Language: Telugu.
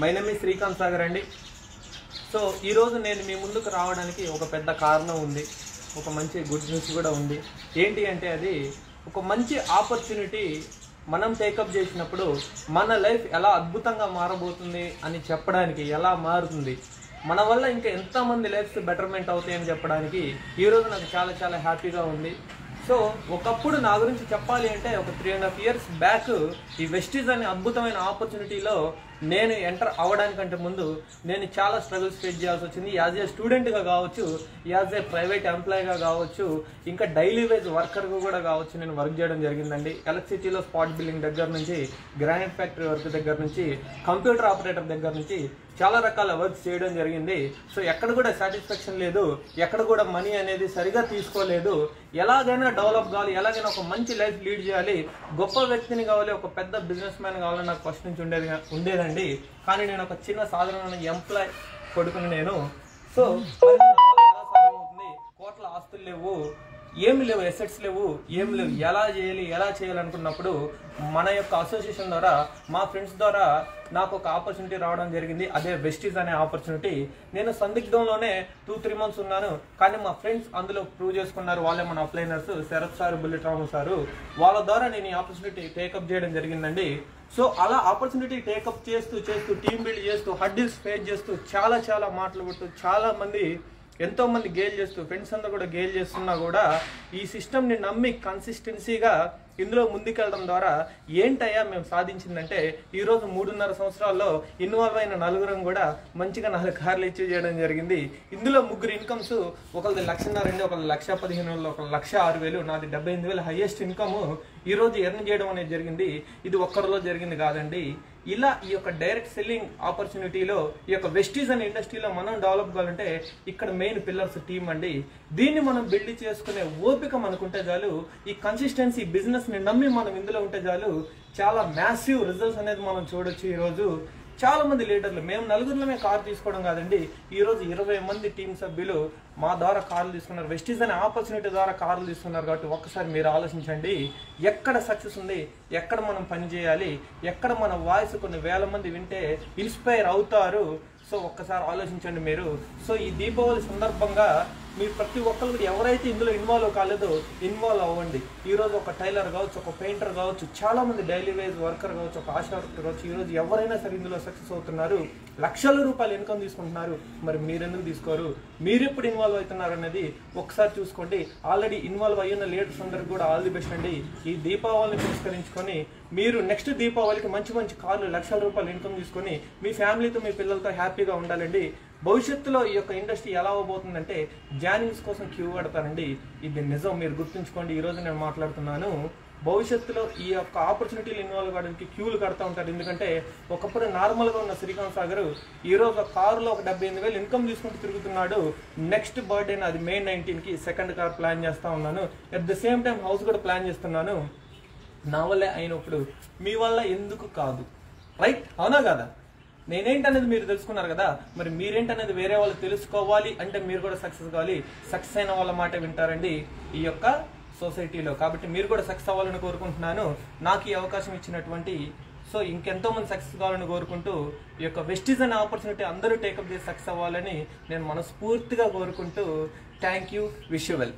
My name is Srikanth Sagar అండి. సో ఈరోజు నేను మీ ముందుకు రావడానికి ఒక పెద్ద కారణం ఉంది, ఒక మంచి గుడ్ న్యూస్ కూడా ఉంది. ఏంటి అంటే అది ఒక మంచి ఆపర్చునిటీ మనం టేకప్ చేసినప్పుడు మన లైఫ్ ఎలా అద్భుతంగా మారబోతుంది అని చెప్పడానికి, ఎలా మారుతుంది మన వల్ల ఇంకా ఎంతమంది లైఫ్స్ బెటర్మెంట్ అవుతాయని చెప్పడానికి ఈరోజు నాకు చాలా చాలా హ్యాపీగా ఉంది. సో ఒకప్పుడు నా గురించి చెప్పాలి అంటే ఒక 3.5 years బ్యాక్ ఈ వెస్టీజ్ అనే అద్భుతమైన ఆపర్చునిటీలో నేను ఎంటర్ అవ్వడానికంటే ముందు నేను చాలా స్ట్రగుల్స్ ఫేస్ చేయాల్సి వచ్చింది. యాజ్ ఏ స్టూడెంట్గా కావచ్చు, యాజ్ ఏ ప్రైవేట్ ఎంప్లాయీగా కావచ్చు, ఇంకా డైలీ వేజ్ వర్కర్గా కూడా కావచ్చు నేను వర్క్ చేయడం జరిగిందండి. ఎలక్ట్రిసిటీలో స్పాట్ బిల్లింగ్ దగ్గర నుంచి, గ్రానైట్ ఫ్యాక్టరీ వర్క్ దగ్గర నుంచి, కంప్యూటర్ ఆపరేటర్ దగ్గర నుంచి చాలా రకాల వర్క్స్ చేయడం జరిగింది. సో ఎక్కడ కూడా సాటిస్ఫాక్షన్ లేదు, ఎక్కడ కూడా మనీ అనేది సరిగా తీసుకోలేదు. ఎలాగైనా డెవలప్ కావాలి, ఎలాగైనా ఒక మంచి లైఫ్ లీడ్ చేయాలి, గొప్ప వ్యక్తిని కావాలి, ఒక పెద్ద బిజినెస్ మ్యాన్ కావాలని నాకు ఫస్ట్ నుంచి ఉండేదండి. కానీ నేను ఒక చిన్న సాధారణ ఎంప్లాయ్ కొడుకుని నేను. సో ఎలా సాధ్యమవుతుంది? కోట్ల ఆస్తులు లేవు, ఏమి లేవు, ఎసెట్స్ లేవు, ఏం లేవు, ఎలా చేయాలనుకున్నప్పుడు మన యొక్క అసోసియేషన్ ద్వారా, మా ఫ్రెండ్స్ ద్వారా నాకు ఒక ఆపర్చునిటీ రావడం జరిగింది. అదే వెస్టీజ్ అనే ఆపర్చునిటీ. నేను సందిగ్ధంలోనే 2-3 months ఉన్నాను, కానీ మా ఫ్రెండ్స్ అందులో ప్రూవ్ చేసుకున్నారు. వాళ్ళే మన అప్లైనర్స్, శరత్ సారు, బుల్లెట్ రాము సారు. వాళ్ళ ద్వారా నేను ఈ ఆపర్చునిటీ టేకప్ చేయడం జరిగిందండి. సో అలా ఆపర్చునిటీ టేకప్ చేస్తూ టీమ్ బిల్డ్ చేస్తూ, హడ్డిల్స్ ఫేస్ చేస్తూ, చాలా మాటలు కొడుతూ, చాలా మంది ఎంతో మంది గేల్ చేస్తూ, ఫ్రెండ్స్ అంతా కూడా గేల్ చేస్తున్నా కూడా ఈ సిస్టమ్ని నమ్మి కన్సిస్టెన్సీగా ఇందులో ముందుకెళ్ళడం ద్వారా ఏంటయ్యా మేము సాధించిందంటే, ఈరోజు 3.5 సంవత్సరాల్లో ఇన్వాల్వ్ అయిన నలుగురం కూడా మంచిగా 4 కార్లు అచీవ్ చేయడం జరిగింది. ఇందులో 3 ఇన్కమ్స్, ఒకరిది 1,50,000, ఒకరిది 1,15,000, ఒకరు 1,06,000, నాది 78,000 హైయెస్ట్ ఇన్కమ్ ఈరోజు ఎర్న్ చేయడం అనేది జరిగింది. ఇది ఒక్కరిలో జరిగింది కాదండి. ఇలా ఈ యొక్క డైరెక్ట్ సెల్లింగ్ ఆపర్చునిటీలో, ఈ యొక్క వెస్టీజ్ అనే ఇండస్ట్రీలో మనం డెవలప్ కావాలంటే ఇక్కడ మెయిన్ పిల్లర్స్ టీమ్ అండి. దీన్ని మనం బిల్డ్ చేసుకునే ఓపిక మనకుంటే చాలు, ఈ కన్సిస్టెన్సీ బిజినెస్ ని నమ్మి మనం ఇందులో ఉంటే చాలు, చాలా మ్యాసివ్ రిజల్ట్స్ అనేది మనం చూడొచ్చు. ఈరోజు చాలా మంది లీడర్లు, మేము నలుగురిలోనే కారు తీసుకోవడం కాదండి, ఈరోజు 20 మంది టీం సభ్యులు మా ద్వారా కార్లు తీసుకున్నారు. వెస్టీజ్ అనే ఆపర్చునిటీ ద్వారా కార్లు తీసుకున్నారు. కాబట్టి ఒక్కసారి మీరు ఆలోచించండి, ఎక్కడ సక్సెస్ ఉంది, ఎక్కడ మనం పని చేయాలి, ఎక్కడ మన వాయిస్ కొన్ని వేల మంది వింటే ఇన్స్పైర్ అవుతారు. సో ఒక్కసారి ఆలోచించండి మీరు. సో ఈ దీపావళి సందర్భంగా మీరు ప్రతి ఒక్కరు ఎవరైతే ఇందులో ఇన్వాల్వ్ కాలేదో ఇన్వాల్వ్ అవ్వండి. ఈరోజు ఒక టైలర్ కావచ్చు, ఒక పెయింటర్ కావచ్చు, చాలా మంది డైలీ వేజ్ వర్కర్ కావచ్చు, ఒక ఆశా వర్కర్ కావచ్చు, ఈరోజు ఎవరైనా సరే ఇందులో సక్సెస్ అవుతున్నారు, లక్షల రూపాయలు ఇన్కమ్ తీసుకుంటున్నారు. మరి మీరెందుకు తీసుకోరు? మీరు ఎప్పుడు ఇన్వాల్వ్ అవుతున్నారు అనేది ఒకసారి చూసుకోండి. ఆల్రెడీ ఇన్వాల్వ్ అయ్యున్న లీడర్స్ అందరికి కూడా ఆల్ ది బెస్ట్ అండి. ఈ దీపావళిని పురస్కరించుకొని మీరు నెక్స్ట్ దీపావళికి మంచి కార్లు, లక్షల రూపాయలు ఇన్కమ్ తీసుకొని మీ ఫ్యామిలీతో, మీ పిల్లలతో హ్యాపీగా ఉండాలండి. భవిష్యత్తులో ఈ యొక్క ఇండస్ట్రీ ఎలా అవబోతుందంటే జాయినింగ్స్ కోసం క్యూ కడతానండి. ఇది నిజం, మీరు గుర్తుంచుకోండి. ఈరోజు నేను మాట్లాడుతున్నాను, భవిష్యత్తులో ఈ యొక్క ఆపర్చునిటీలు ఇన్వాల్వ్ కావడానికి క్యూలు కడతా ఉంటారు. ఎందుకంటే ఒకప్పుడు నార్మల్గా ఉన్న శ్రీకాంత్ సాగర్ ఈరోజు కారులో ఒక 78,000 ఇన్కమ్ తీసుకుంటూ తిరుగుతున్నాడు. నెక్స్ట్ బర్త్డే అది May 19కి సెకండ్ కార్ ప్లాన్ చేస్తూ ఉన్నాను. At the same time house కూడా ప్లాన్ చేస్తున్నాను. నా వల్లే అయినప్పుడు మీ వల్ల ఎందుకు కాదు? రైట్, అవునా కదా? నేనేంటనేది మీరు తెలుసుకున్నారు కదా, మరి మీరేంటనేది వేరే వాళ్ళు తెలుసుకోవాలి అంటే మీరు కూడా సక్సెస్ కావాలి. సక్సెస్ అయిన వాళ్ళ మాట వింటారండి ఈ యొక్క సొసైటీలో. కాబట్టి మీరు కూడా సక్సెస్ అవ్వాలని కోరుకుంటున్నాను. నాకు ఈ అవకాశం ఇచ్చినటువంటి, సో ఇంకెంతో మంది సక్సెస్ కావాలని కోరుకుంటూ, ఈ యొక్క వెస్టీజ్ అనే ఆపర్చునిటీ అందరూ టేకప్ చేసి సక్సెస్ అవ్వాలని నేను మనస్ఫూర్తిగా కోరుకుంటూ, thank you, wish you well.